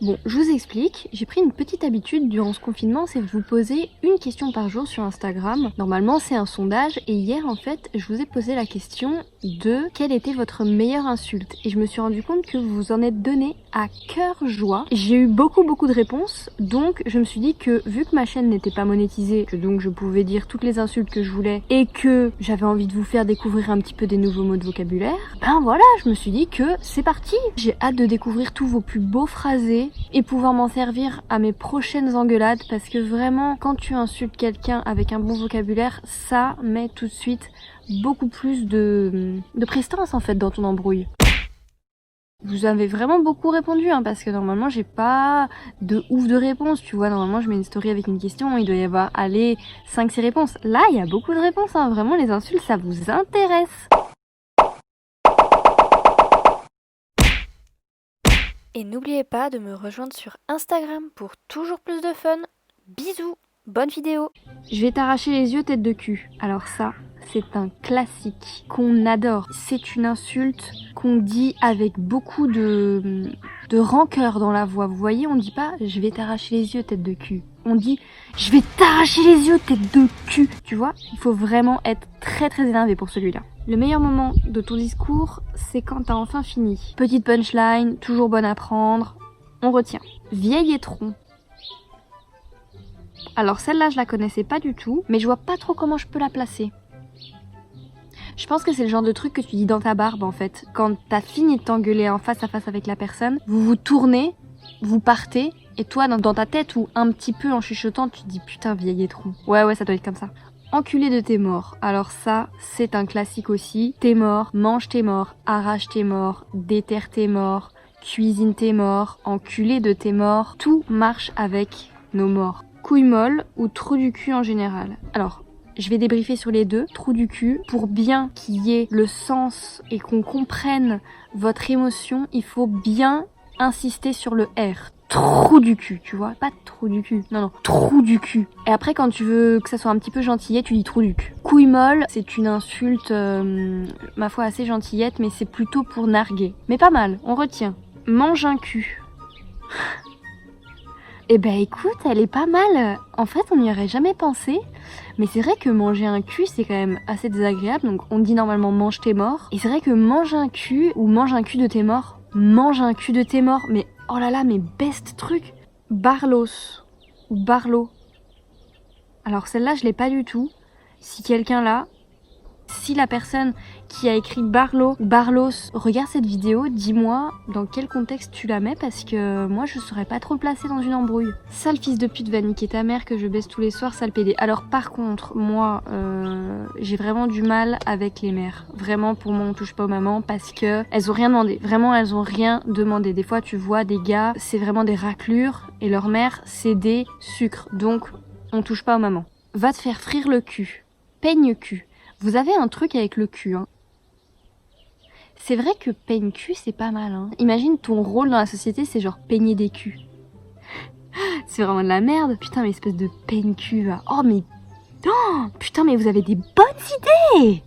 Bon, je vous explique, j'ai pris une petite habitude durant ce confinement, c'est de vous poser une question par jour sur Instagram. Normalement, c'est un sondage et hier, en fait, je vous ai posé la question de quelle était votre meilleure insulte. Et je me suis rendu compte que vous vous en êtes donné à cœur joie. J'ai eu beaucoup de réponses, donc je me suis dit que vu que ma chaîne n'était pas monétisée, que donc je pouvais dire toutes les insultes que je voulais et que j'avais envie de vous faire découvrir un petit peu des nouveaux mots de vocabulaire, ben voilà, je me suis dit que c'est parti. J'ai hâte de découvrir tous vos plus beaux phrasés et pouvoir m'en servir à mes prochaines engueulades parce que vraiment quand tu insultes quelqu'un avec un bon vocabulaire, ça met tout de suite beaucoup plus de prestance en fait dans ton embrouille. Vous avez vraiment beaucoup répondu parce que normalement j'ai pas de ouf de réponses, tu vois, normalement je mets une story avec une question, il doit y avoir, allez, 5-6 réponses. Là il y a beaucoup de réponses, vraiment les insultes ça vous intéresse. Et n'oubliez pas de me rejoindre sur Instagram pour toujours plus de fun. Bisous, bonne vidéo. Je vais t'arracher les yeux tête de cul. Alors ça, c'est un classique qu'on adore. C'est une insulte qu'on dit avec beaucoup de rancœur dans la voix. Vous voyez, on dit pas « je vais t'arracher les yeux tête de cul ». On dit « je vais t'arracher les yeux tête de cul ». Tu vois, il faut vraiment être très énervé pour celui-là. Le meilleur moment de ton discours, c'est quand t'as enfin fini. Petite punchline, toujours bonne à prendre. On retient. Vieil étron. Alors celle-là, je la connaissais pas du tout, mais je vois pas trop comment je peux la placer. Je pense que c'est le genre de truc que tu dis dans ta barbe en fait. Quand t'as fini de t'engueuler en face à face avec la personne, vous vous tournez, vous partez, et toi dans ta tête ou un petit peu en chuchotant, tu te dis putain vieil étron. Ouais, ça doit être comme ça. Enculé de tes morts. Alors ça, c'est un classique aussi. T'es mort, mange tes morts, arrache tes morts, déterre tes morts, cuisine tes morts, enculé de tes morts. Tout marche avec nos morts. Couille molle ou trou du cul en général. Alors, je vais débriefer sur les deux. Trou du cul, pour bien qu'il y ait le sens et qu'on comprenne votre émotion, il faut bien insister sur le R. Trou du cul, tu vois, pas trou du cul, non, trou du cul. Et après quand tu veux que ça soit un petit peu gentillet, tu dis trou du cul. Couille molle, c'est une insulte, ma foi assez gentillette, mais c'est plutôt pour narguer. Mais pas mal, on retient. Mange un cul. Eh ben écoute, elle est pas mal. En fait, on n'y aurait jamais pensé. Mais c'est vrai que manger un cul, c'est quand même assez désagréable. Donc on dit normalement mange tes morts. Et c'est vrai que mange un cul ou mange un cul de tes morts. Mange un cul de tes morts. Mais oh là là, mais best truc. Barlos ou Barlow. Alors celle-là, je l'ai pas du tout. Si quelqu'un l'a, si la personne qui a écrit Barlow ou Barlos regarde cette vidéo, dis-moi dans quel contexte tu la mets parce que moi je saurais pas trop le placer dans une embrouille. Sale fils de pute va niquer ta mère que je baisse tous les soirs, sale pédé. Alors par contre, moi j'ai vraiment du mal avec les mères. Vraiment pour moi on touche pas aux mamans parce que elles ont rien demandé. Vraiment elles ont rien demandé. Des fois tu vois des gars, c'est vraiment des raclures et leur mère c'est des sucres. Donc on touche pas aux mamans. Va te faire frire le cul. Peigne cul. Vous avez un truc avec le cul, C'est vrai que peigne cul, c'est pas mal, Imagine ton rôle dans la société, c'est genre peigner des culs. C'est vraiment de la merde. Putain, mais espèce de peigne cul, va. Oh, mais... Oh, putain, mais vous avez des bonnes idées.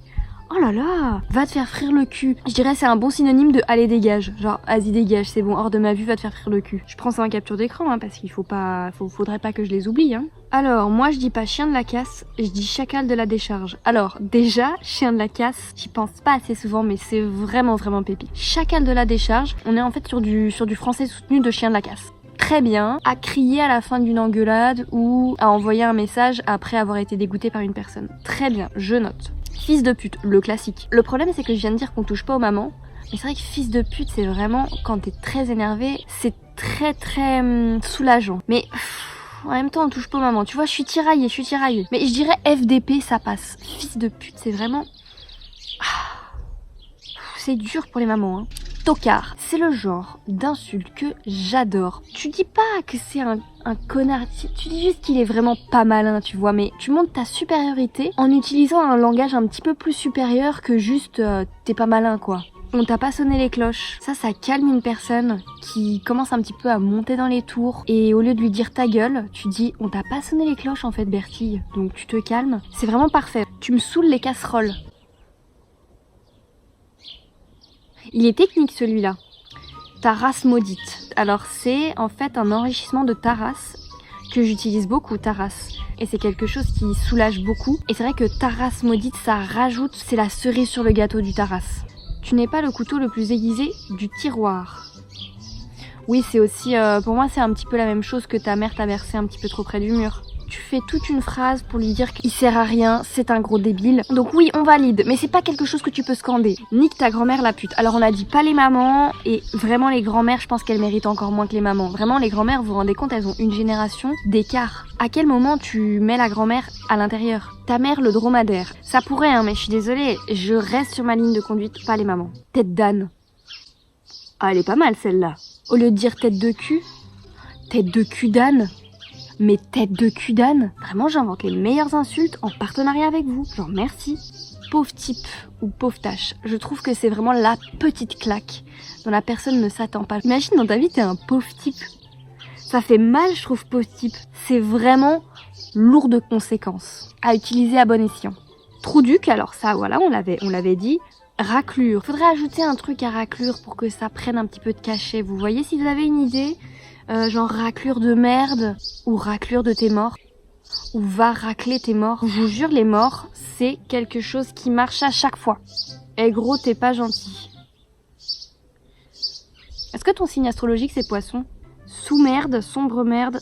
Oh là là. Va te faire frire le cul. Je dirais c'est un bon synonyme de allez dégage. Genre, vas-y dégage, c'est bon, hors de ma vue, va te faire frire le cul. Je prends ça en capture d'écran, parce qu'il faudrait pas que je les oublie, Alors, moi je dis pas chien de la casse, je dis chacal de la décharge. Alors, déjà, chien de la casse, j'y pense pas assez souvent, mais c'est vraiment pépite. Chacal de la décharge, on est en fait sur du français soutenu de chien de la casse. Très bien, à crier à la fin d'une engueulade ou à envoyer un message après avoir été dégoûté par une personne. Très bien, je note. Fils de pute, le classique. Le problème c'est que je viens de dire qu'on touche pas aux mamans, mais c'est vrai que fils de pute c'est vraiment, quand t'es très énervé, c'est très soulageant. Mais... en même temps, on touche pas aux mamans. Tu vois, je suis tiraillée. Mais je dirais FDP, ça passe. Fils de pute, c'est vraiment... c'est dur pour les mamans, Tocard, c'est le genre d'insulte que j'adore. Tu dis pas que c'est un connard, tu dis juste qu'il est vraiment pas malin, tu vois, mais tu montres ta supériorité en utilisant un langage un petit peu plus supérieur que juste t'es pas malin, quoi. On t'a pas sonné les cloches. Ça calme une personne qui commence un petit peu à monter dans les tours. Et au lieu de lui dire ta gueule, tu dis on t'a pas sonné les cloches en fait Bertille. Donc tu te calmes. C'est vraiment parfait. Tu me saoules les casseroles. Il est technique celui-là. Ta race maudite. Alors c'est en fait un enrichissement de Taras que j'utilise beaucoup, Taras. Et c'est quelque chose qui soulage beaucoup. Et c'est vrai que Taras maudite, ça rajoute, c'est la cerise sur le gâteau du Taras. Tu n'es pas le couteau le plus aiguisé du tiroir. Oui, c'est aussi, pour moi c'est un petit peu la même chose que ta mère t'a versé un petit peu trop près du mur. Tu fais toute une phrase pour lui dire qu'il sert à rien, c'est un gros débile. Donc oui, on valide, mais c'est pas quelque chose que tu peux scander. Nique ta grand-mère la pute. Alors on a dit pas les mamans, et vraiment les grand-mères, je pense qu'elles méritent encore moins que les mamans. Vraiment les grand-mères, vous vous rendez compte, elles ont une génération d'écart. À quel moment tu mets la grand-mère à l'intérieur? Ta mère, le dromadaire. Ça pourrait, hein, mais je suis désolée, je reste sur ma ligne de conduite, pas les mamans. Tête d'âne. Ah, elle est pas mal celle-là. Au lieu de dire tête de cul d'âne. Mais tête de cul d'âne, vraiment j'invente les meilleures insultes en partenariat avec vous. Genre merci. Pauvre type ou pauvre tâche, je trouve que c'est vraiment la petite claque dont la personne ne s'attend pas. Imagine dans ta vie t'es un pauvre type. Ça fait mal je trouve pauvre type. C'est vraiment lourd de conséquences. À utiliser à bon escient. Trou duc, alors ça voilà on l'avait dit. Raclure. Faudrait ajouter un truc à raclure pour que ça prenne un petit peu de cachet. Vous voyez si vous avez une idée? Genre raclure de merde ou raclure de tes morts ou va racler tes morts. Je vous jure les morts c'est quelque chose qui marche à chaque fois. Eh gros t'es pas gentil. Est-ce que ton signe astrologique c'est poisson? Sous-merde, sombre merde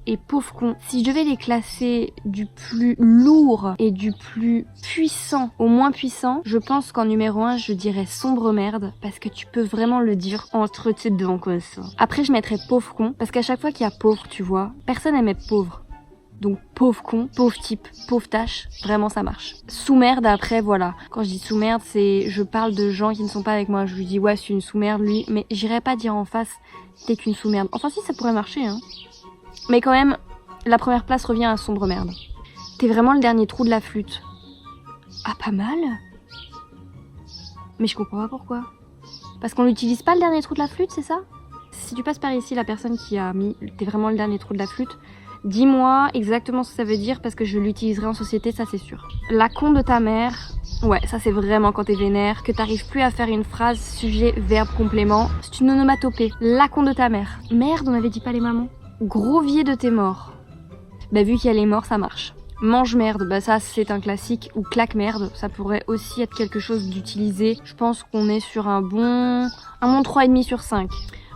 et pauvre con. Si je devais les classer du plus lourd et du plus puissant au moins puissant, je pense qu'en numéro 1, je dirais sombre merde, parce que tu peux vraiment le dire entre tes dents comme ça. Après, je mettrais pauvre con, parce qu'à chaque fois qu'il y a pauvre, tu vois, personne n'aime être pauvre. Donc pauvre con, pauvre type, pauvre tâche, vraiment ça marche. Sous-merde après, voilà. Quand je dis sous-merde, c'est je parle de gens qui ne sont pas avec moi. Je lui dis ouais, c'est une sous-merde lui, mais j'irais pas dire en face t'es qu'une sous-merde. Enfin si, ça pourrait marcher, hein. Mais quand même, la première place revient à sombre merde. T'es vraiment le dernier trou de la flûte. Ah, pas mal. Mais je comprends pas pourquoi. Parce qu'on l'utilise pas le dernier trou de la flûte, c'est ça? Si tu passes par ici, la personne qui a mis t'es vraiment le dernier trou de la flûte, dis-moi exactement ce que ça veut dire parce que je l'utiliserai en société, ça c'est sûr. La con de ta mère. Ouais, ça c'est vraiment quand t'es vénère, que t'arrives plus à faire une phrase, sujet, verbe, complément. C'est une onomatopée. La con de ta mère. Merde, on avait dit pas les mamans. Gros vier de tes morts. Bah vu qu'il y a les morts, ça marche. Mange merde, bah ça c'est un classique. Ou claque merde, ça pourrait aussi être quelque chose d'utilisé. Je pense qu'on est sur un bon 3,5 sur 5.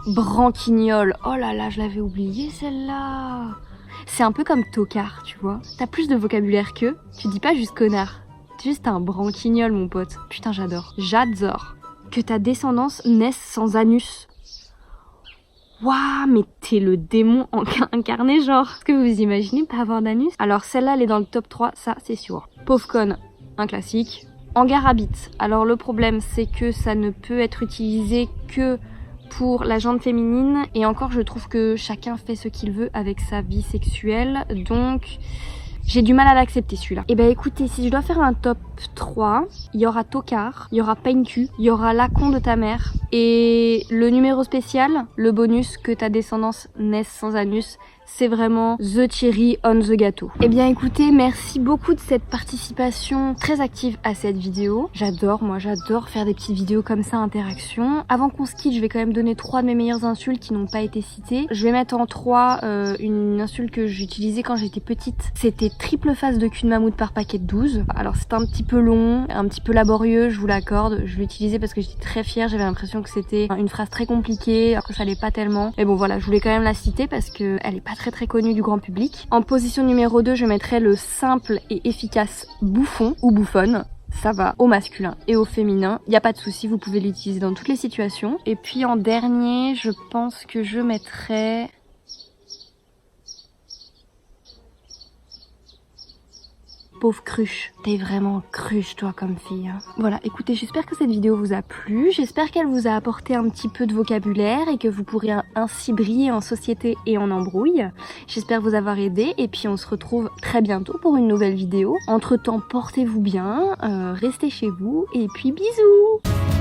Branquignol, oh là là, je l'avais oublié celle-là. C'est un peu comme tocard, tu vois. T'as plus de vocabulaire qu'eux, tu dis pas juste connard. T'es juste un branquignol mon pote. Putain j'adore. J'adore. Que ta descendance naisse sans anus. Waouh, mais t'es le démon incarné genre. Est-ce que vous imaginez pas avoir d'anus? Alors celle-là, elle est dans le top 3, ça c'est sûr. Pauvre conne, un classique. Hangar à bite. Alors le problème, c'est que ça ne peut être utilisé que pour la jante féminine. Et encore, je trouve que chacun fait ce qu'il veut avec sa vie sexuelle. Donc, j'ai du mal à l'accepter celui-là. Et bah écoutez, si je dois faire un top 3, il y aura tocard, il y aura pain-cul, il y aura la con de ta mère. Et le numéro spécial, le bonus, que ta descendance naisse sans anus, c'est vraiment the cherry on the gâteau. Et bien écoutez, merci beaucoup de cette participation très active à cette vidéo. J'adore, moi j'adore faire des petites vidéos comme ça, interaction. Avant qu'on se quitte, je vais quand même donner 3 de mes meilleures insultes qui n'ont pas été citées. Je vais mettre en 3 une insulte que j'utilisais quand j'étais petite. C'était triple face de cul de mammouth par paquet de 12. Alors c'est un petit peu long, un petit peu laborieux, je vous l'accorde. Je l'utilisais parce que j'étais très fière, j'avais l'impression que c'était une phrase très compliquée, alors que ça l'est pas tellement. Mais bon voilà, je voulais quand même la citer parce que elle est pas très connu du grand public. En position numéro 2, je mettrais le simple et efficace bouffon ou bouffonne. Ça va au masculin et au féminin. Il n'y a pas de souci, vous pouvez l'utiliser dans toutes les situations. Et puis en dernier, je pense que je mettrais... Pauvre cruche, t'es vraiment cruche toi comme fille. Hein. Voilà, écoutez, j'espère que cette vidéo vous a plu, j'espère qu'elle vous a apporté un petit peu de vocabulaire et que vous pourrez ainsi briller en société et en embrouille. J'espère vous avoir aidé et puis on se retrouve très bientôt pour une nouvelle vidéo. Entre temps, portez-vous bien, restez chez vous et puis bisous.